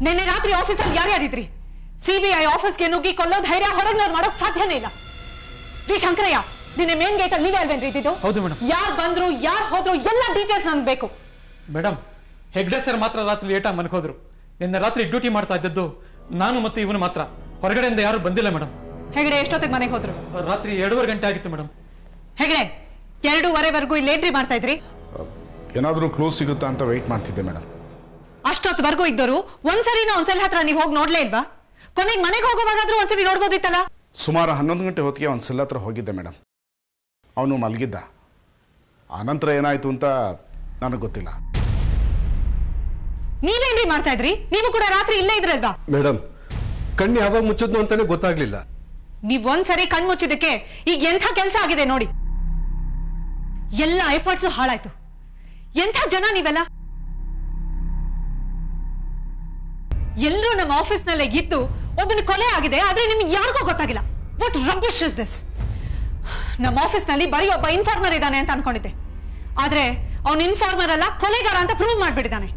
ನಿನ್ನೆ ರಾತ್ರಿ ಆಫೀಸಲ್ಲಿ ಯಾರ್ಯಾರಿದ್ರಿ? ಸಿಬಿಐ ಆಫೀಸ್ಗೆ ನುಗ್ಗಿ ಕೊಲ್ಲೋ ಧೈರ್ಯ ಹೊರಗ್ನವ್ರು ಮಾಡೋಕ್ ಸಾಧ್ಯನೇ ಇಲ್ಲ. ರೀ ಶಂಕರಯ್ಯ, ನಿನ್ನೆ ಮೇನ್ ಗೇಟ್ ಅಲ್ಲಿ ನೀವೇ ಅಲ್ವೇನ್ರಿ ಇದ್ದಿದ್ದು? ಹೌದು ಮೇಡಮ್. ಯಾರು ಬಂದ್ರು, ಯಾರು ಹೋದ್ರು, ಎಲ್ಲ ಡೀಟೇಲ್ಸ್ ನನ್ಗೆ ಬೇಕು. ಮೇಡಮ್, ಹೆಗ್ಡೆ ಸರ್ ಮಾತ್ರ ರಾತ್ರಿ ಲೇಟಾಗಿ ಮನ್ಕೋದ್ರು. ನಿನ್ನೆ ರಾತ್ರಿ ಡ್ಯೂಟಿ ಮಾಡ್ತಾ ಇದ್ದದ್ದು ನಾನು ಮತ್ತು ಇವನು ಮಾತ್ರ. ಹೊರಗಡೆಯಿಂದ ಯಾರು ಬಂದಿಲ್ಲ ಮೇಡಮ್. ಹೆಗಡೆ ಎಷ್ಟೊತ್ತಿಗೆ ಮನೆಗೆ ಹೋದ್ರು? ರಾತ್ರಿ 2:30 ಗಂಟೆ ಆಗಿತ್ತು ಮೇಡಮ್. ಹೆಗಡೆ 2:15 ಇಲ್ಲಿ ಏನ್ರಿ ಮಾಡ್ತಾ ಇದ್ರಿ? ಏನಾದ್ರೂ ಕ್ಲೂಸ್ ಸಿಗುತ್ತಾ ಅಂತ ವೆಯ್ಟ್ ಮಾಡ್ತಿದ್ದೆ ಮೇಡಮ್. ಅಷ್ಟೊತ್ತವರೆಗೂ ಇದ್ದವರು ಒಂದ್ಸಲ ಹತ್ರ ನೀವು ಹೋಗಿ ನೋಡ್ಲೇ ಇಲ್ವಾ? ಕೊನೆಗೆ ಮನೆಗೆ ಹೋಗೋವಾಗಾದ್ರೂ ಒಂದ್ಸರಿ ನೋಡ್ಬೋದಿತ್ತಲ್ಲ. ಸುಮಾರು 11 ಗಂಟೆ ಹೊತ್ತಿಗೆ ಒಂದು ಸೆಲ್ ಹತ್ರ ಹೋಗಿದ್ದೆ ಮೇಡಮ್. ಅವನು ಮಲಗಿದ್ದ. ಆನಂತರ ಏನಾಯ್ತು ಅಂತ ನನಗೆ ಗೊತ್ತಿಲ್ಲ. ನೀವೇನ್ರಿ ಮಾಡ್ತಾ ಇದ್ರಿ? ನೀವು ಕೂಡ ರಾತ್ರಿ ಇಲ್ಲೇ ಇದ್ರಲ್ವಾ? ಮೇಡಮ್, ಕಣ್ಣು ಯಾವಾಗ ಮುಚ್ಚಿದ್ನು ಅಂತಾನೆ ಗೊತ್ತಾಗ್ಲಿಲ್ಲ. ನೀವ್ ಒಂದ್ಸರಿ ಕಣ್ ಮುಚ್ಚಿದಕ್ಕೆ ಈಗ ಎಂಥ ಕೆಲಸ ಆಗಿದೆ ನೋಡಿ. ಎಲ್ಲ ಎಫರ್ಟ್ಸು ಹಾಳಾಯ್ತು. ಎಂಥ ಜನ ನೀವೆಲ್ಲ. ಎಲ್ಲರೂ ನಮ್ಮ ಆಫೀಸ್ ನಲ್ಲೇ ಇದ್ದು ಒಬ್ಬನ ಕೊಲೆ ಆಗಿದೆ, ಆದ್ರೆ ನಿಮ್ಗೆ ಯಾರಿಗೂ ಗೊತ್ತಾಗಿಲ್ಲ. What rubbish is this? ನಮ್ಮ ಆಫೀಸ್ ನಲ್ಲಿ ಬರೀ ಒಬ್ಬ ಇನ್ಫಾರ್ಮರ್ ಇದ್ದಾನೆ ಅಂತ ಅನ್ಕೊಂಡಿದ್ದೆ, ಆದ್ರೆ ಅವನ್ ಇನ್ಫಾರ್ಮರ್ ಅಲ್ಲ, ಕೊಲೆಗಾರ ಅಂತ ಪ್ರೂವ್ ಮಾಡ್ಬಿಟ್ಟಿದ್ದಾನೆ.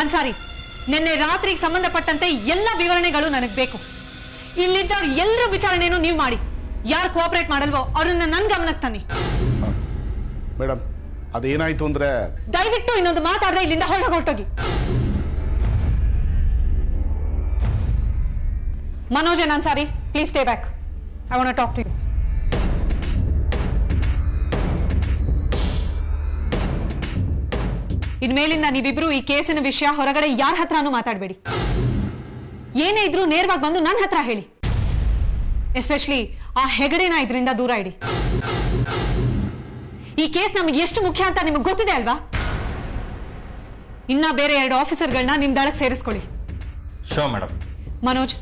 ಅನ್ಸಾರಿ, ನಿನ್ನೆ ರಾತ್ರಿಗೆ ಸಂಬಂಧಪಟ್ಟಂತೆ ಎಲ್ಲ ವಿವರಣೆಗಳು ನನಗೆ ಬೇಕು. ಇಲ್ಲಿದ್ದವ್ರು ಎಲ್ಲರ ವಿಚಾರಣೆಯನ್ನು ನೀವು ಮಾಡಿ. ಯಾರು ಕೋಆಪರೇಟ್ ಮಾಡಲ್ವೋ ಅವ್ರನ್ನ ನನ್ ಗಮನಕ್ಕೆ ತನ್ನಿ. ಮೇಡಮ್, ಅದೇನಾಯ್ತು ಅಂದ್ರೆ ದಯವಿಟ್ಟು ಇನ್ನೊಂದು ಮಾತಾಡದೆ ಇಲ್ಲಿಂದ ಹೊರಟೋಗಿ. Manoj and Ansari, please stay back. I want to talk to you. ಇನ್ಮೇಲಿಂದ ನೀವಿಬ್ರು ಈ ಕೇಸಿನ ವಿಷಯ ಹೊರಗಡೆ ಯಾರ ಹತ್ರನೂ ಮಾತಾಡಬೇಡಿ. ಏನೇ ಇದ್ರೂ ನೇರವಾಗಿ ಬಂದು ನನ್ನ ಹತ್ರ ಹೇಳಿ. ಎಸ್ಪೆಷಲಿ ಆ ಹೆಗಡೆನ ಇದರಿಂದ ದೂರ ಇಡಿ. ಈ ಕೇಸ್ ನಮಗೆ ಎಷ್ಟು ಮುಖ್ಯ ಅಂತ ನಿಮಗೆ ಗೊತ್ತಿದೆ ಅಲ್ವಾ? ಇನ್ನ ಬೇರೆ 2 ಆಫೀಸರ್ಗಳನ್ನ ನಿಮ್ ದಳಕ್ಕೆ ಸೇರಿಸ್ಕೊಳ್ಳಿ. Sure madam. ಮನೋಜ್,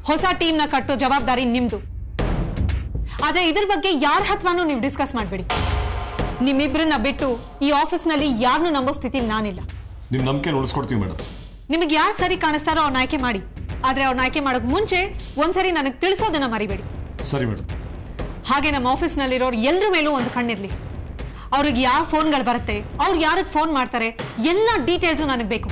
ಹೊಸ ಟೀಮ್ನ ಕಟ್ಟೋ ಜವಾಬ್ದಾರಿ ನಿಮ್ದು. ಆದ್ರೆ ಇದ್ರ ಬಗ್ಗೆ ಯಾರ ಹತ್ರನೂ ನೀವು ಡಿಸ್ಕಸ್ ಮಾಡಬೇಡಿ. ನಿಮ್ಮಿಬ್ರನ್ನ ಬಿಟ್ಟು ಈ ಆಫೀಸ್ನಲ್ಲಿ ಯಾರನ್ನೂ ನಂಬೋ ಸ್ಥಿತಿಲಿ ನಾನಿಲ್ಲ. ನಿಮ್ ನಂಬಿಕೆ ಉಳಿಸ್ಕೊಡ್ತೀವಿ ಮೇಡಮ್. ನಿಮಗೆ ಯಾರು ಸರಿ ಕಾಣಿಸ್ತಾರೋ ಅವ್ರನ್ನ ಆಯ್ಕೆ ಮಾಡಿ. ಆದ್ರೆ ಅವ್ರನ್ನ ಆಯ್ಕೆ ಮಾಡೋಕ್ ಮುಂಚೆ ಒಂದ್ಸರಿ ನನಗೆ ತಿಳಿಸೋದನ್ನ ಮರಿಬೇಡಿ. ಸರಿ ಮೇಡಮ್. ಹಾಗೆ ನಮ್ಮ ಆಫೀಸ್ನಲ್ಲಿರೋರು ಎಲ್ಲರ ಮೇಲೂ ಒಂದು ಕಣ್ಣಿರ್ಲಿ. ಅವ್ರಿಗೆ ಯಾವ ಫೋನ್ಗಳು ಬರುತ್ತೆ, ಅವ್ರು ಯಾರಿಗೆ ಫೋನ್ ಮಾಡ್ತಾರೆ, ಎಲ್ಲ ಡೀಟೇಲ್ಸು ನನಗೆ ಬೇಕು.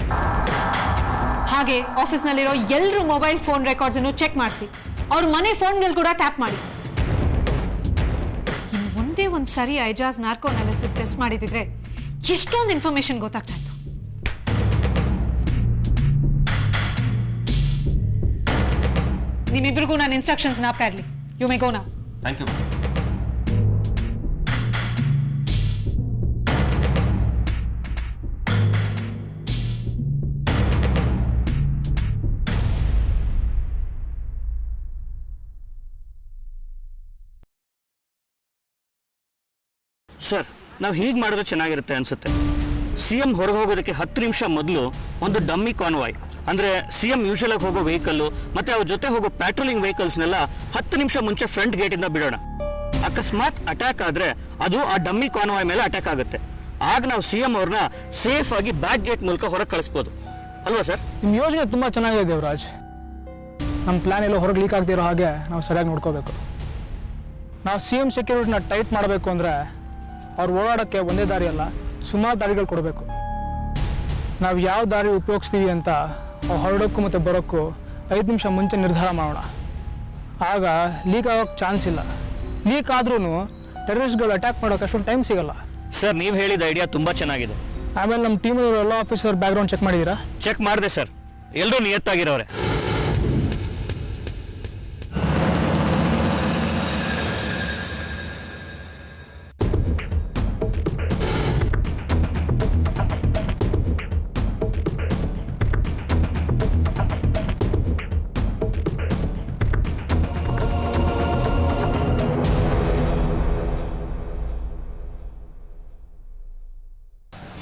ಹಾಗೆ ಆಫೀಸ್ನಲ್ಲಿರೋ ಎಲ್ಲರೂ ಮೊಬೈಲ್ ಫೋನ್ ರೆಕಾರ್ಡ್ಸ್ ಅನ್ನು ಚೆಕ್ ಮಾಡಿಸಿ. ಅವ್ರ ಮನೆ ಫೋನ್ಗಳು ಕೂಡ ಟ್ಯಾಪ್ ಮಾಡಿ. ಇನ್ನು ಒಂದೇ ಒಂದು ಸರಿ ಐಜಾಜ್ ನಾರ್ಕೋ ಅನಾಲಿಸಿಸ್ ಟೆಸ್ಟ್ ಮಾಡಿದಿದ್ರೆ ಎಷ್ಟೊಂದು ಇನ್ಫಾರ್ಮೇಶನ್ ಗೊತ್ತಾಗ್ತಾ ಇತ್ತು. ನಿಮ್ಮಿಬ್ರಿಗೂ ನಾನು ಇನ್ಸ್ಟ್ರಕ್ಷನ್ಸ್ ನಾಪ್ತಾ ಇರಲಿ. You may go now. Thank you. Sir, ನಾವು ಹೀಗೆ ಮಾಡಿದ್ರೆ ಚೆನ್ನಾಗಿರುತ್ತೆ ಅನ್ಸುತ್ತೆ. CM ಹೊರಗೆ ಹೋಗೋದಕ್ಕೆ 10 ನಿಮಿಷ ಮೊದಲು ಒಂದು ಡಮ್ಮಿ ಕಾನ್ವಾಯ್, ಅಂದ್ರೆ CM ಯೂಶುವಲ್ ಆಗಿ ಹೋಗೋ ವೆಹಿಕಲ್ ಮತ್ತೆ ಅವ್ರ ಜೊತೆ ಹೋಗೋ ಪ್ಯಾಟ್ರೋಲಿಂಗ್ ವೆಹಿಕಲ್ಸ್ನೆಲ್ಲ 10 ನಿಮಿಷ ಮುಂಚೆ ಫ್ರಂಟ್ ಗೇಟ್ ಇಂದ ಬಿಡೋಣ. ಅಕಸ್ಮಾತ್ ಅಟ್ಯಾಕ್ ಆದ್ರೆ ಅದು ಆ ಡಮ್ಮಿ ಕಾನ್ವಾಯ್ ಮೇಲೆ ಅಟ್ಯಾಕ್ ಆಗುತ್ತೆ. ಆಗ ನಾವು CM ಅವ್ರನ್ನ ಸೇಫ್ ಆಗಿ ಬ್ಯಾಕ್ ಗೇಟ್ ಮೂಲಕ ಹೊರಗೆ ಕಳಿಸ್ಬೋದು ಅಲ್ವಾ ಸರ್? ನಿಮ್ಮ ಯೋಜನೆ ತುಂಬಾ ಚೆನ್ನಾಗಿದೆ ದೇವರಾಜ್. ನಮ್ಮ ಪ್ಲಾನ್ ಎಲ್ಲೋ ಹೊರಗೆ ಲೀಕ್ ಆಗದಿರೋ ಹಾಗೆ ನಾವು ಸರಿಯಾಗಿ ನೋಡ್ಕೋಬೇಕು. ನಾವು CM ಸೆಕ್ಯೂರಿಟಿನ ಟೈಟ್ ಮಾಡಬೇಕು ಅಂದ್ರೆ ಅವ್ರು ಓಡಾಡೋಕ್ಕೆ ಒಂದೇ ದಾರಿ ಅಲ್ಲ, ಸುಮಾರು ದಾರಿಗಳು ಕೊಡಬೇಕು. ನಾವು ಯಾವ ದಾರಿ ಉಪಯೋಗಿಸ್ತೀವಿ ಅಂತ ಅವ್ರು ಹೊರಡೋಕ್ಕೂ ಮತ್ತು ಬರೋಕ್ಕೂ 5 ನಿಮಿಷ ಮುಂಚೆ ನಿರ್ಧಾರ ಮಾಡೋಣ. ಆಗ ಲೀಕ್ ಆಗೋಕ್ಕೆ ಚಾನ್ಸ್ ಇಲ್ಲ. ಲೀಕ್ ಆದ್ರೂ ಟೆರರಿಸ್ಟ್ಗಳು ಅಟ್ಯಾಕ್ ಮಾಡೋಕೆ ಅಷ್ಟೊಂದು ಟೈಮ್ ಸಿಗಲ್ಲ. ಸರ್, ನೀವು ಹೇಳಿದ ಐಡಿಯಾ ತುಂಬಾ ಚೆನ್ನಾಗಿದೆ. ಆಮೇಲೆ ನಮ್ಮ ಟೀಮಲ್ಲಿ ಎಲ್ಲ ಆಫೀಸರ್ ಬ್ಯಾಕ್ಗ್ರೌಂಡ್ ಚೆಕ್ ಮಾಡಿದ್ದೀರಾ? ಚೆಕ್ ಮಾಡಿದೆ ಸರ್, ಎಲ್ಲರೂ ನಿಯತ್ತಾಗಿರೋರೆ.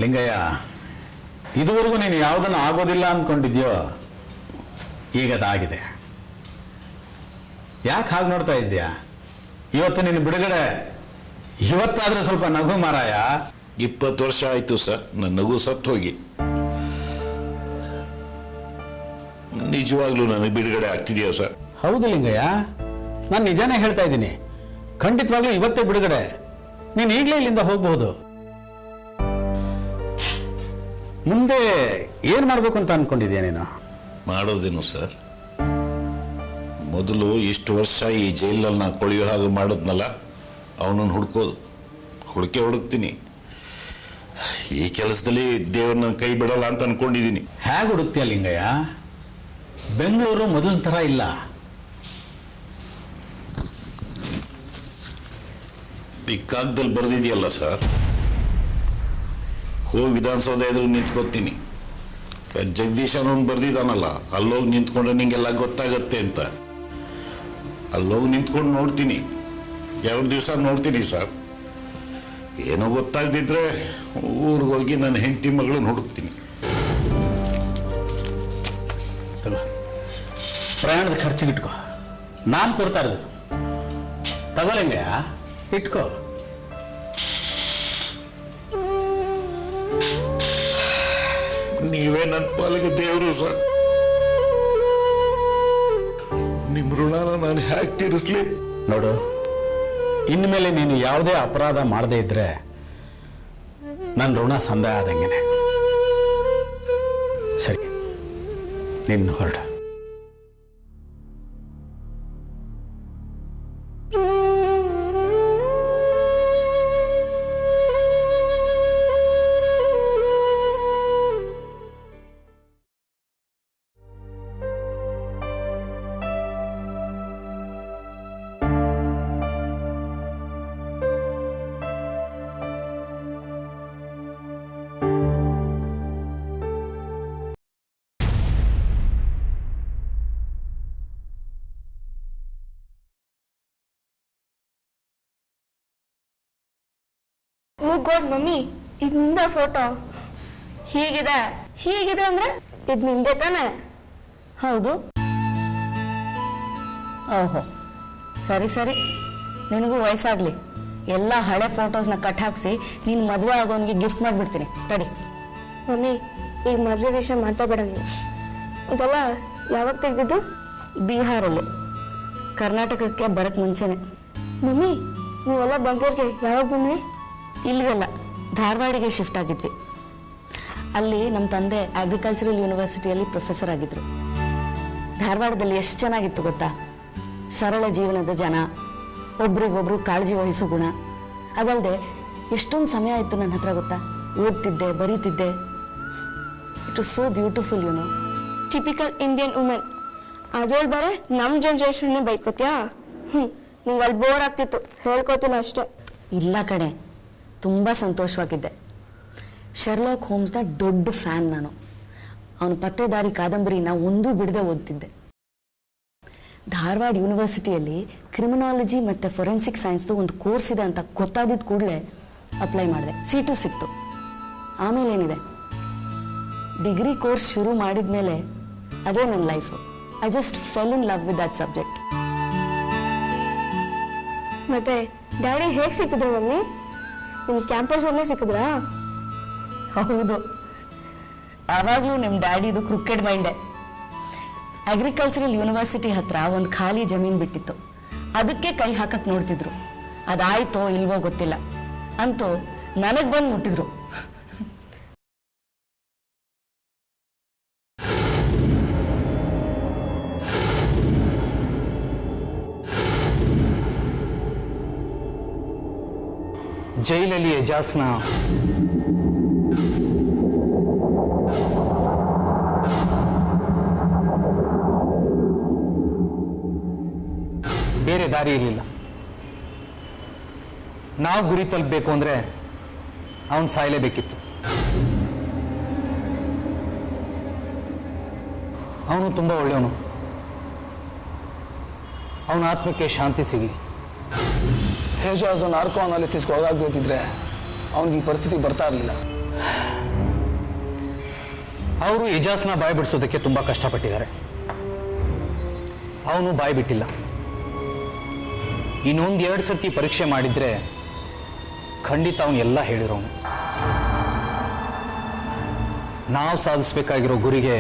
ಲಿಂಗಯ್ಯ, ಇದುವರೆಗೂ ನೀನು ಯಾವುದನ್ನು ಆಗೋದಿಲ್ಲ ಅಂದ್ಕೊಂಡಿದ್ಯೋ ಈಗ ಅದಾಗಿದೆ. ಯಾಕೆ ಹಾಗೆ ನೋಡ್ತಾ ಇದ್ದೀಯಾ? ಇವತ್ತು ನಿನ್ನ ಬಿಡುಗಡೆ, ಇವತ್ತಾದ್ರೂ ಸ್ವಲ್ಪ ನಗು ಮಾರಾಯ. 20 ವರ್ಷ ಆಯ್ತು ಸರ್ ನನ್ನ ನಗು ಸತ್ತು ಹೋಗಿ. ನಿಜವಾಗ್ಲೂ ನನಗೆ ಬಿಡುಗಡೆ ಆಗ್ತಿದೆಯಾ ಸರ್? ಹೌದು ಲಿಂಗಯ್ಯ, ನಾನು ನಿಜಾನೇ ಹೇಳ್ತಾ ಇದ್ದೀನಿ. ಖಂಡಿತವಾಗ್ಲೂ ಇವತ್ತೇ ಬಿಡುಗಡೆ. ನೀನು ಈಗಲೇ ಇಲ್ಲಿಂದ ಹೋಗಬಹುದು. ಮುಂದೆ ಏನು ಮಾಡಬೇಕು ಅಂತ ಅಂದ್ಕೊಂಡಿದ್ಯಾ ನೀನು? ಮಾಡೋದೇನು ಸರ್, ಮೊದಲು ಇಷ್ಟು ವರ್ಷ ಈ ಜೈಲಲ್ಲಿ ನಾ ಕೊಳೆಯೋ ಹಾಗೆ ಮಾಡಿದ್ನಲ್ಲ, ಅವನನ್ನು ಹುಡುಕ್ತೀನಿ. ಈ ಕೆಲಸದಲ್ಲಿ ದೇವ್ರ ನನ್ನ ಕೈ ಬಿಡಲ್ಲ ಅಂತ ಅನ್ಕೊಂಡಿದ್ದೀನಿ. ಹೇಗೆ ಹುಡುಕ್ತೀಯ ಲಿಂಗಯ್ಯ? ಬೆಂಗಳೂರು ಮೊದಲಿನ ಥರ ಇಲ್ಲ. ಈ ಕಾಗದಲ್ಲಿ ಬರೆದಿದೆಯಲ್ಲ ಸರ್, ಹೋಗಿ ವಿಧಾನಸೌಧ ಎದುರು ನಿಂತ್ಕೊತೀನಿ. ಜಗದೀಶ್ ಅನ್ನೋನು ಬರ್ದಿದ್ದಾನಲ್ಲ, ಅಲ್ಲೋಗಿ ನಿಂತ್ಕೊಂಡ್ರೆ ನಿಂಗೆಲ್ಲ ಗೊತ್ತಾಗತ್ತೆ ಅಂತ. ಅಲ್ಲೋಗಿ ನಿಂತ್ಕೊಂಡು ನೋಡ್ತೀನಿ, 2 ದಿವಸ ನೋಡ್ತೀನಿ ಸರ್. ಏನೋ ಗೊತ್ತಾಗದಿದ್ರೆ ಊರಿಗೆ ಹೋಗಿ ನನ್ನ ಹೆಂಡತಿ ಮಗಳನ್ನ ಹುಡುಕ್ತೀನಿ. ಪ್ರಯಾಣದ ಖರ್ಚಿಗೆ ಇಟ್ಕೋ, ನಾನು ಕೊಡ್ತಾ ಇರೋದು. ತಗೊಳ್ಳಂಗೆಯ ಇಟ್ಕೋ. ನೀವೇ ನನ್ನ ಪಾಲಿಗೆ ದೇವರು ಸರ್. ನಿಮ್ಮ ಋಣನ ನಾನು ಹೇಗೆ ತೀರಿಸ್ಲಿ? ನೋಡು, ಇನ್ಮೇಲೆ ನೀನು ಯಾವುದೇ ಅಪರಾಧ ಮಾಡದೇ ಇದ್ರೆ ನನ್ನ ಋಣ ಸಂದಾಯ ಆದಂಗೆನೆ. ಸರಿ, ನಿನ್ನ ಹೊರಡ. ಓ ಗಾಡ್ ಮಮ್ಮಿ, ಇದು ನಿಂದ ಫೋಟೋ. ಹೀಗಿದೆ ಅಂದ್ರೆ ಇದು ನಿಂದೆ ತಾನೆ? ಹೌದು. ಓಹೋ, ಸರಿ, ನಿನಗೂ ವಯಸ್ಸಾಗ್ಲಿ. ಎಲ್ಲ ಹಳೆ ಫೋಟೋಸ್ನ ಕಟ್ ಹಾಕ್ಸಿ ನೀನು ಮದುವೆ ಆಗೋನಿಗೆ ಗಿಫ್ಟ್ ಮಾಡಿಬಿಡ್ತೀನಿ. ತಡಿ ಮಮ್ಮಿ, ಈಗ ಮದುವೆ ವಿಷಯ ಮಾತಾಡಬೇಡ ನೀನು. ಇದೆಲ್ಲ ಯಾವಾಗ ತೆಗೆದಿದ್ದು? ಬಿಹಾರಲ್ಲಿ, ಕರ್ನಾಟಕಕ್ಕೆ ಬರಕ್ಕೆ ಮುಂಚೆನೆ. ಮಮ್ಮಿ, ನೀವೆಲ್ಲ ಬೆಂಗಳೂರಿಗೆ ಯಾವಾಗ ಬಂದ್ರಿ? ಇಲ್ಲಿಗಲ್ಲ, ಧಾರವಾಡಿಗೆ ಶಿಫ್ಟ್ ಆಗಿದ್ವಿ. ಅಲ್ಲಿ ನಮ್ಮ ತಂದೆ ಅಗ್ರಿಕಲ್ಚರಲ್ ಯೂನಿವರ್ಸಿಟಿಯಲ್ಲಿ ಪ್ರೊಫೆಸರ್ ಆಗಿದ್ರು. ಧಾರವಾಡದಲ್ಲಿ ಎಷ್ಟು ಚೆನ್ನಾಗಿತ್ತು ಗೊತ್ತಾ? ಸರಳ ಜೀವನದ ಜನ, ಒಬ್ರಿಗೊಬ್ರು ಕಾಳಜಿ ವಹಿಸೋ ಗುಣ. ಅದಲ್ಲದೆ ಎಷ್ಟೊಂದು ಸಮಯ ಇತ್ತು ನನ್ನ ಹತ್ರ ಗೊತ್ತಾ? ಓದ್ತಿದ್ದೆ, ಬರೀತಿದ್ದೆ. It was so beautiful, you know. Typical Indian women. ಅದ್ರಲ್ಲಿ ಬರೇ ನಮ್ಮ ಜನ್ರೇಷನ್ನೇ ಬೈಕೋತ್ಯಾ? ನಿಂಗೆ ಅಲ್ಲಿ ಬೋರ್ ಆಗ್ತಿತ್ತು, ಹೇಳ್ಕೋತೀನಿ ಅಷ್ಟೇ. ಇಲ್ಲ ಕಡೆ, ತುಂಬ ಸಂತೋಷವಾಗಿದ್ದೆ. ಶರ್ಲಾಕ್ ಹೋಮ್ಸ್ನ ದೊಡ್ಡ ಫ್ಯಾನ್ ನಾನು. ಅವನ ಪತ್ತೆದಾರಿ ಕಾದಂಬರಿನ ಒಂದೂ ಬಿಡದೆ ಓದ್ತಿದ್ದೆ. ಧಾರವಾಡ ಯೂನಿವರ್ಸಿಟಿಯಲ್ಲಿ ಕ್ರಿಮಿನಾಲಜಿ ಮತ್ತು ಫೊರೆನ್ಸಿಕ್ ಸೈನ್ಸ್ದು ಒಂದು ಕೋರ್ಸ್ ಇದೆ ಅಂತ ಗೊತ್ತಾದಿದ್ದ ಕೂಡಲೇ ಅಪ್ಲೈ ಮಾಡಿದೆ. ಸೀಟು ಸಿಕ್ತು. ಆಮೇಲೆ ಏನಿದೆ, ಡಿಗ್ರಿ ಕೋರ್ಸ್ ಶುರು ಮಾಡಿದ ಮೇಲೆ ಅದೇ ನನ್ನ life. I just fell in love with that subject. ಮತ್ತೆ ಡ್ಯಾಡಿ ಹೇಗೆ ಸಿಕ್ಕಿದ್ರು ಮಮ್ಮಿ? ನಿಮ್ಮ ಕ್ಯಾಂಪಸಲ್ಲೇ ಸಿಕ್ಕಿದ್ರಾ? ಹೌದು, ಆವಾಗಲೂ ನಿಮ್ಮ ಡ್ಯಾಡಿದು ಕ್ರಿಕೆಟ್ ಮೈಂಡೆ. ಅಗ್ರಿಕಲ್ಚರಲ್ ಯೂನಿವರ್ಸಿಟಿ ಹತ್ರ ಒಂದು ಖಾಲಿ ಜಮೀನು ಬಿಟ್ಟಿತ್ತು. ಅದಕ್ಕೆ ಕೈ ಹಾಕಕ್ಕೆ ನೋಡ್ತಿದ್ರು. ಅದಾಯ್ತೋ ಇಲ್ವೋ ಗೊತ್ತಿಲ್ಲ, ಅಂತೂ ನನಗೆ ಬಂದು ಮುಟ್ಟಿದ್ರು. ಜೈಲಲ್ಲಿ ಎಜಾಸ್ನ ಬೇರೆ ದಾರಿ ಇರಲಿಲ್ಲ. ನಾವು ಗುರಿ ತಲುಪಬೇಕು ಅಂದ್ರೆ ಅವನು ಸಾಯಲೇಬೇಕಿತ್ತು. ಅವನು ತುಂಬ ಒಳ್ಳೆಯವನು. ಅವನ ಆತ್ಮಕ್ಕೆ ಶಾಂತಿ ಸಿಗಲಿ. ಹೇಜಾಸ್ ನಾರ್ಕೋ ಅನಾಲಿಸಿಸ್ಗೆ ಒಳಗಾಗ್ತಿದ್ರೆ ಅವನಿಗೆ ಈ ಪರಿಸ್ಥಿತಿ ಬರ್ತಾ ಇರಲಿಲ್ಲ. ಅವರು ಎಜಾಸ್ನ ಬಾಯಿ ಬಿಡಿಸೋದಕ್ಕೆ ತುಂಬ ಕಷ್ಟಪಟ್ಟಿದ್ದಾರೆ. ಅವನು ಬಾಯಿ ಬಿಟ್ಟಿಲ್ಲ. ಇನ್ನೊಂದು 2 ಸರ್ತಿ ಪರೀಕ್ಷೆ ಮಾಡಿದ್ರೆ ಖಂಡಿತ ಅವನು ಎಲ್ಲ ಹೇಳಿರೋನು. ನಾವು ಸಾಧಿಸಬೇಕಾಗಿರೋ ಗುರಿಗೆ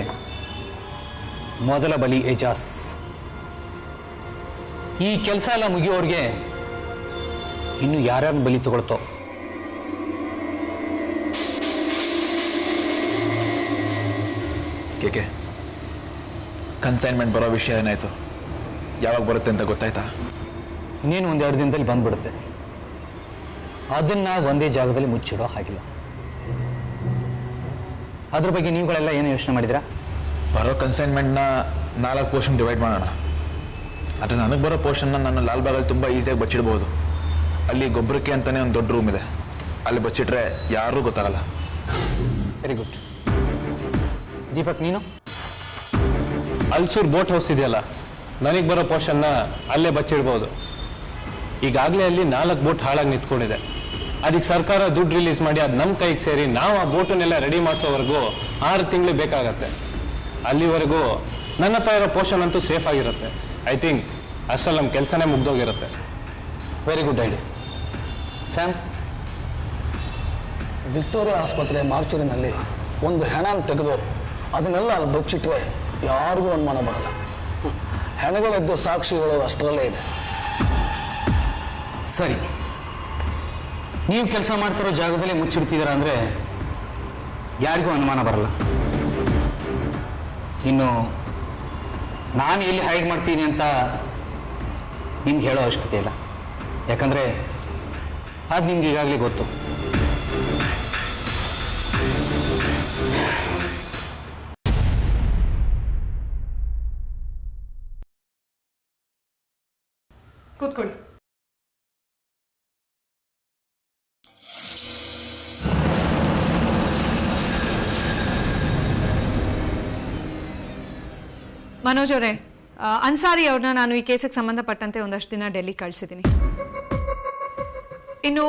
ಮೊದಲ ಬಲಿ ಎಜಾಸ್. ಈ ಕೆಲಸ ಎಲ್ಲ ಮುಗಿಯೋರಿಗೆ ಇನ್ನು ಯಾರ್ಯಾರು ಬಲಿ ತಗೊಳ್ತೋ. ಕೇಕೆ ಕನ್ಸೈನ್ಮೆಂಟ್ ಬರೋ ವಿಷಯ ಏನಾಯ್ತು? ಯಾವಾಗ ಬರುತ್ತೆ ಅಂತ ಗೊತ್ತಾಯ್ತಾ? ಇನ್ನೇನು 1-2 ದಿನದಲ್ಲಿ ಬಂದ್ಬಿಡುತ್ತೆ. ಅದನ್ನ ಒಂದೇ ಜಾಗದಲ್ಲಿ ಮುಚ್ಚಿಡೋ ಹಾಗಿಲ್ಲ. ಅದ್ರ ಬಗ್ಗೆ ನೀವುಗಳೆಲ್ಲ ಏನು ಯೋಚನೆ ಮಾಡಿದಿರಾ? ಬರೋ ಕನ್ಸೈನ್ಮೆಂಟ್ನ 4 ಪೋರ್ಷನ್ ಡಿವೈಡ್ ಮಾಡೋಣ. ಆದರೆ ನನಗೆ ಬರೋ ಪೋರ್ಷನ್ನ ನಾನು ಲಾಲ್ಬಾಗಲ್ಲಿ ತುಂಬ ಈಸಿಯಾಗಿ ಬಚ್ಚಿಡ್ಬೋದು. ಅಲ್ಲಿ ಗೊಬ್ಬರಕ್ಕೆ ಅಂತಲೇ ಒಂದು ದೊಡ್ಡ ರೂಮ್ ಇದೆ, ಅಲ್ಲಿ ಬಚ್ಚಿಟ್ರೆ ಯಾರೂ ಗೊತ್ತಾಗಲ್ಲ. Very good. ದೀಪಕ್, ನೀನು? ಅಲ್ಸೂರ್ ಬೋಟ್ ಹೌಸ್ ಇದೆಯಲ್ಲ, ನನಗೆ ಬರೋ ಪೋರ್ಷನ್ನ ಅಲ್ಲೇ ಬಚ್ಚಿಡ್ಬೋದು. ಈಗಾಗಲೇ ಅಲ್ಲಿ 4 ಬೋಟ್ ಹಾಳಾಗಿ ನಿಂತ್ಕೊಂಡಿದೆ. ಅದಕ್ಕೆ ಸರ್ಕಾರ ದುಡ್ಡು ರಿಲೀಸ್ ಮಾಡಿ ಅದು ನಮ್ಮ ಕೈಗೆ ಸೇರಿ ನಾವು ಆ ಬೋಟನ್ನೆಲ್ಲ ರೆಡಿ ಮಾಡಿಸೋವರೆಗೂ 6 ತಿಂಗಳು ಬೇಕಾಗತ್ತೆ. ಅಲ್ಲಿವರೆಗೂ ನನ್ನ ಹತ್ರ ಇರೋ ಪೋರ್ಷನ್ ಅಂತೂ ಸೇಫ್ ಆಗಿರುತ್ತೆ. ಐ ಥಿಂಕ್ ಅಷ್ಟರಲ್ಲಿ ನಮ್ಮ ಕೆಲಸನೇ ಮುಗ್ದೋಗಿರುತ್ತೆ. Very good idea. Sam? Victoria ಆಸ್ಪತ್ರೆ ಮಾರ್ಚುರಿನಲ್ಲಿ ಒಂದು ಹೆಣನ ತೆಗೆದು ಅದನ್ನೆಲ್ಲ ಅಲ್ಲಿ ಬಚ್ಚಿಟ್ರೆ ಯಾರಿಗೂ ಅನುಮಾನ ಬರಲ್ಲ. ಹೆಣಗಳದ್ದು ಸಾಕ್ಷಿಗಳು ಅಷ್ಟರಲ್ಲೇ ಇದೆ. ಸರಿ, ನೀವು ಕೆಲಸ ಮಾಡ್ತಿರೋ ಜಾಗದಲ್ಲಿ ಮುಚ್ಚಿಡ್ತಿದ್ದೀರಾ ಅಂದರೆ ಯಾರಿಗೂ ಅನುಮಾನ ಬರಲ್ಲ. ಇನ್ನು ನಾನು ಎಲ್ಲಿ ಹೈಡ್ ಮಾಡ್ತೀನಿ ಅಂತ ನಿಮ್ಗೆ ಹೇಳೋ ಅವಶ್ಯಕತೆ ಇಲ್ಲ, ಯಾಕಂದರೆ ಅದು ನಿಮ್ಗೆ ಈಗಾಗಲೇ ಗೊತ್ತು. ಕೂತ್ಕೊಳ್ಳಿ. ಮನೋಜ್ ಅವರೇ, ಅನ್ಸಾರಿ ಅವ್ರನ್ನ ನಾನು ಈ ಕೇಸಿಗೆ ಸಂಬಂಧಪಟ್ಟಂತೆ ಒಂದಷ್ಟು ದಿನ ಡೆಲ್ಲಿ ಕಳಿಸಿದ್ದೀನಿ. ಇನ್ನು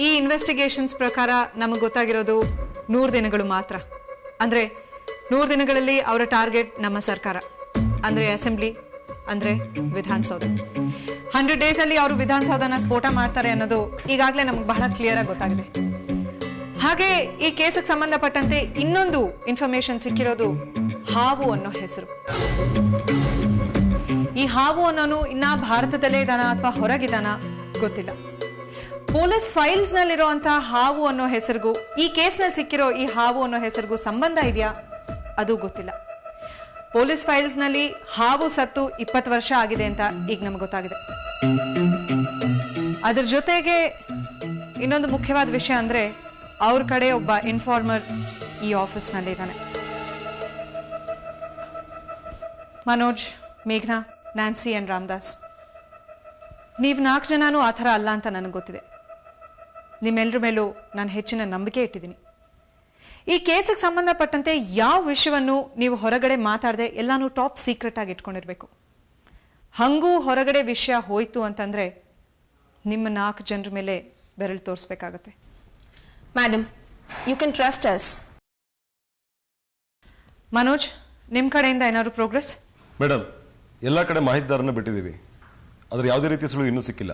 ಈ ಇನ್ವೆಸ್ಟಿಗೇಷನ್ಸ್ ಪ್ರಕಾರ ನಮಗೆ ಗೊತ್ತಾಗಿರೋದು 100 ದಿನಗಳು ಮಾತ್ರ. ಅಂದರೆ 100 ದಿನಗಳಲ್ಲಿ ಅವರ ಟಾರ್ಗೆಟ್ ನಮ್ಮ ಸರ್ಕಾರ, ಅಂದರೆ ಅಸೆಂಬ್ಲಿ, ಅಂದರೆ ವಿಧಾನಸೌಧ. 100 ಡೇಸಲ್ಲಿ ಅವರು ವಿಧಾನಸೌಧನ ಸ್ಫೋಟ ಮಾಡ್ತಾರೆ ಅನ್ನೋದು ಈಗಾಗಲೇ ನಮಗೆ ಬಹಳ ಕ್ಲಿಯರ್ ಆಗಿ ಗೊತ್ತಾಗಿದೆ. ಹಾಗೆ ಈ ಕೇಸಿಗೆ ಸಂಬಂಧಪಟ್ಟಂತೆ ಇನ್ನೊಂದು ಇನ್ಫಾರ್ಮೇಶನ್ ಸಿಕ್ಕಿರೋದು ಹಾವು ಅನ್ನೋ ಹೆಸರು. ಈ ಹಾವು ಅನ್ನೋನು ಇನ್ನ ಭಾರತದಲ್ಲೇ ಇದಾನ ಅಥವಾ ಹೊರಗಿದಾನ ಗೊತ್ತಿಲ್ಲ. ಪೊಲೀಸ್ ಫೈಲ್ಸ್ ನಲ್ಲಿರುವಂತಹ ಹಾವು ಅನ್ನೋ ಹೆಸರಿಗೂ ಈ ಕೇಸ್ನಲ್ಲಿ ಸಿಕ್ಕಿರೋ ಈ ಹಾವು ಅನ್ನೋ ಹೆಸರಿಗೂ ಸಂಬಂಧ ಇದೆಯಾ ಅದು ಗೊತ್ತಿಲ್ಲ. ಪೊಲೀಸ್ ಫೈಲ್ಸ್ ನಲ್ಲಿ ಹಾವು ಸತ್ತು 20 ವರ್ಷ ಆಗಿದೆ ಅಂತ ಈಗ ನಮ್ಗೆ ಗೊತ್ತಾಗಿದೆ. ಅದ್ರ ಜೊತೆಗೆ ಇನ್ನೊಂದು ಮುಖ್ಯವಾದ ವಿಷಯ ಅಂದ್ರೆ ಅವ್ರ ಕಡೆ ಒಬ್ಬ ಇನ್ಫಾರ್ಮರ್ ಈ ಆಫೀಸ್ ನಲ್ಲಿ ಇದ್ದಾನೆ. ಮನೋಜ್, ಮೇಘನಾ, ನ್ಯಾನ್ಸಿ ಅಂಡ್ ರಾಮದಾಸ್, ನೀವು 4 ಜನನೂ ಆ ಥರ ಅಲ್ಲ ಅಂತ ನನಗೆ ಗೊತ್ತಿದೆ. ನಿಮ್ಮೆಲ್ಲರ ಮೇಲೂ ನಾನು ಹೆಚ್ಚಿನ ನಂಬಿಕೆ ಇಟ್ಟಿದ್ದೀನಿ. ಈ ಕೇಸಿಗೆ ಸಂಬಂಧಪಟ್ಟಂತೆ ಯಾವ ವಿಷಯವನ್ನು ನೀವು ಹೊರಗಡೆ ಮಾತಾಡದೆ ಎಲ್ಲಾನು ಟಾಪ್ ಸೀಕ್ರೆಟ್ ಆಗಿ ಇಟ್ಕೊಂಡಿರ್ಬೇಕು. ಹಂಗೂ ಹೊರಗಡೆ ವಿಷಯ ಹೋಯ್ತು ಅಂತಂದ್ರೆ ನಿಮ್ಮ 4 ಜನರ ಮೇಲೆ ಬೆರಳು ತೋರಿಸ್ಬೇಕಾಗತ್ತೆ. Madam, you can trust us. Manoj, ನಿಮ್ಮ ಕಡೆಯಿಂದ ಏನಾದ್ರು ಪ್ರೋಗ್ರೆಸ್? ಮೇಡಮ್, ಎಲ್ಲ ಕಡೆ ಮಾಹಿತಿದಾರನ್ನ ಬಿಟ್ಟಿದ್ದೀವಿ, ಆದ್ರೆ ಯಾವುದೇ ರೀತಿಯ ಸುಳಿವು ಇನ್ನೂ ಸಿಕ್ಕಿಲ್ಲ.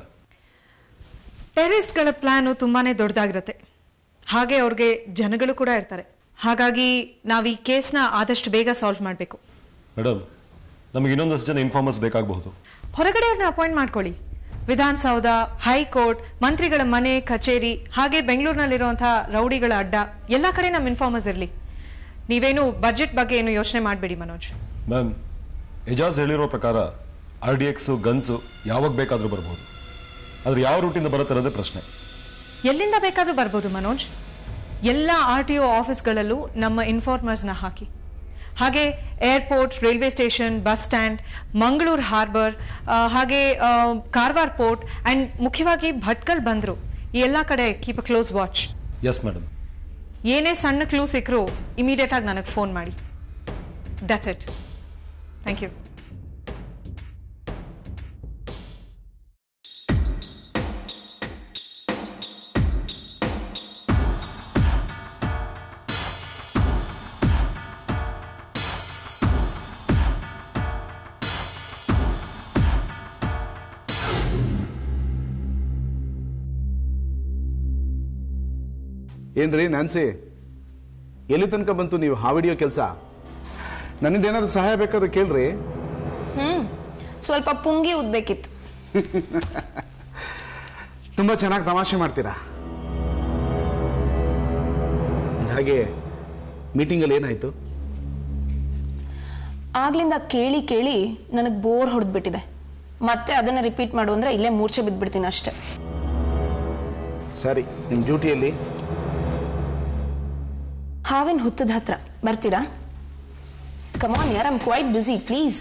ಟೆರರಿಸ್ಟ್ಗಳ ಪ್ಲಾನು ತುಂಬಾನೇ ದೊಡ್ಡದಾಗಿರುತ್ತೆ. ಹಾಗೆ ಅವ್ರಿಗೆ ಜನಗಳು ಕೂಡ ಇರ್ತಾರೆ. ಹಾಗಾಗಿ ನಾವು ಈ ಕೇಸ್ನ ಆದಷ್ಟು ಬೇಗ ಸಾಲ್ವ್ ಮಾಡಬೇಕು. ಮೇಡಮ್, ನಮಗೆ ಇನ್ನೊಂದಷ್ಟು ಜನ ಇನ್ಫಾರ್ಮರ್ಸ್ ಬೇಕಾಗಬಹುದು. ಹೊರಗಡೆ ಅವ್ರನ್ನ ಅಪಾಯಿಂಟ್ ಮಾಡ್ಕೊಳ್ಳಿ. ವಿಧಾನಸೌಧ, ಹೈಕೋರ್ಟ್, ಮಂತ್ರಿಗಳ ಮನೆ, ಕಚೇರಿ, ಹಾಗೆ ಬೆಂಗಳೂರಿನಲ್ಲಿರುವಂತಹ ರೌಡಿಗಳ ಅಡ್ಡ ಎಲ್ಲ ಕಡೆ ನಮ್ಮ ಇನ್ಫಾರ್ಮರ್ಸ್ ಇರಲಿ. ನೀವೇನು ಬಜೆಟ್ ಬಗ್ಗೆ ಏನು ಯೋಚನೆ ಮಾಡಬೇಡಿ ಮನೋಜ್. ಮ್ಯಾಮ್, ಎಜಾಜ್ ಹೇಳಿರೋ ಪ್ರಕಾರ RDX ಗನ್ಸು ಯಾವಾಗ ಬೇಕಾದರೂ ಬರ್ಬೋದು. ಆದ್ರೆ ಯಾವ ರೂಟಿಂದ ಬರುತ್ತೆ ಅನ್ನೋದೇ ಪ್ರಶ್ನೆ. ಎಲ್ಲಿಂದ ಬೇಕಾದರೂ ಬರ್ಬೋದು ಮನೋಜ್. ಎಲ್ಲ RTO ಆಫೀಸ್ಗಳಲ್ಲೂ ನಮ್ಮ ಇನ್ಫಾರ್ಮರ್ಸ್ನ ಹಾಕಿ. ಹಾಗೆ airport, railway station, bus stand, Mangaluru harbour, ಹಾಗೆ ಕಾರವಾರ ಪೋರ್ಟ್ ಆ್ಯಂಡ್ ಮುಖ್ಯವಾಗಿ ಭಟ್ಕಲ್ ಬಂದರು, ಈ ಎಲ್ಲ ಕಡೆ keep a close watch. Yes madam. ಏನೇ ಸಣ್ಣ ಕ್ಲೂ ಸಿಕ್ಕರೂ ಇಮಿಡಿಯೇಟ್ ಆಗಿ ನನಗೆ ಫೋನ್ ಮಾಡಿ. That's it. Thank you. ಏನ್ರಿ ನ್ಯಾನ್ಸಿ, ಎಲ್ಲಿ ತನಕ ಬಂತು ನೀವು ಹಾವಿಡಿಯೋ ಕೆಲಸ? ನನ್ನಿಂದ ಏನಾದ್ರು ಸಹಾಯ ಬೇಕಾದ್ರೆ ಕೇಳ್ರಿ. ಸ್ವಲ್ಪ ಪುಂಗಿ ಉದ್ಬೇಕಿತ್ತು. ತುಂಬಾ ಚೆನ್ನಾಗಿ ತಮಾಷೆ ಮಾಡ್ತೀರಾ. ಹಾಗೆ ಮೀಟಿಂಗಲ್ಲಿ ಏನಾಯ್ತು? ಆಗ್ಲಿಂದ ಕೇಳಿ ಕೇಳಿ ನನಗೆ ಬೋರ್ ಹೊಡೆದ್ಬಿಟ್ಟಿದೆ. ಮತ್ತೆ ಅದನ್ನು ರಿಪೀಟ್ ಮಾಡು ಅಂದರೆ ಇಲ್ಲೇ ಮೂರ್ಛೆ ಬಿದ್ದುಬಿಡ್ತೀನಿ ಅಷ್ಟೆ. ಸರಿ, ನಿಮ್ಮ ಡ್ಯೂಟಿಯಲ್ಲಿ ಹಾವಿನ ಹುತ್ತದ ಹತ್ರ ಬರ್ತೀರಾ? ಕಮಾನ್ ಯಾರ್, I am quite busy, please.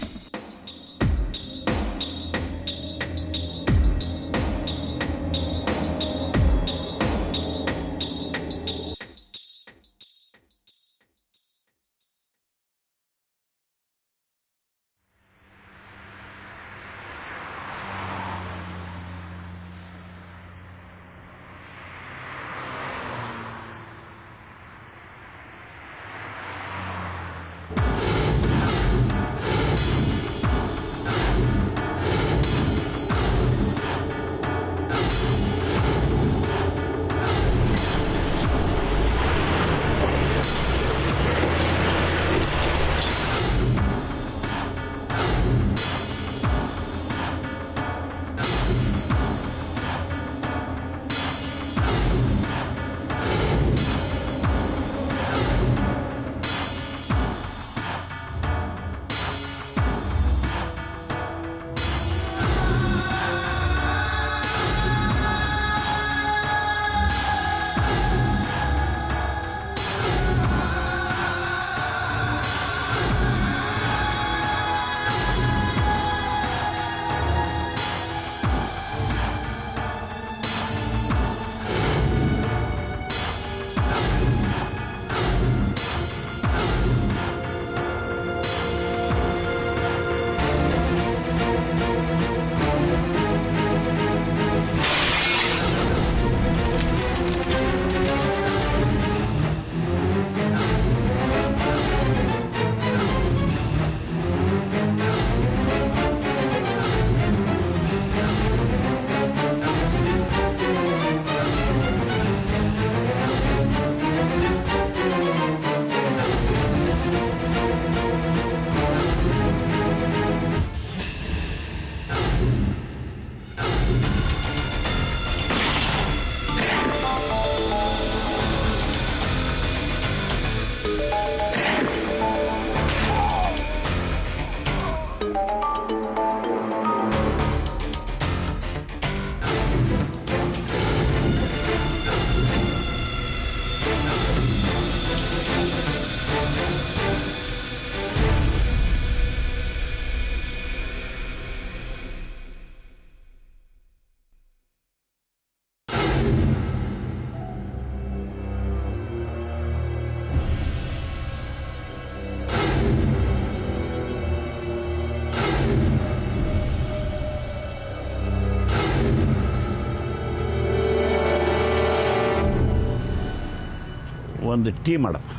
ಒಂದು ಟೀ ಮಾಡಪ್ಪ.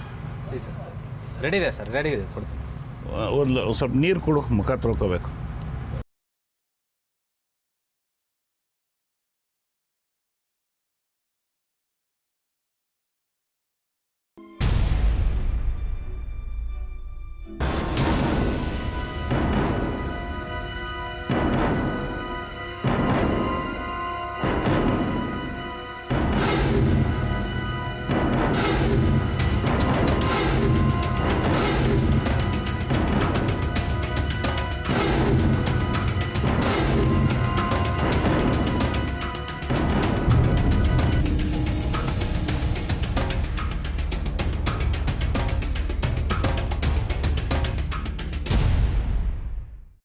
ರೆಡಿ ಇದೆ ಸರ್, ರೆಡಿ ಇದೆ, ಕೊಡ್ತೀನಿ. ಒಂದು ಸ್ವಲ್ಪ ನೀರು ಕೊಡು, ಮುಖ ತೊಳ್ಕೋಬೇಕು.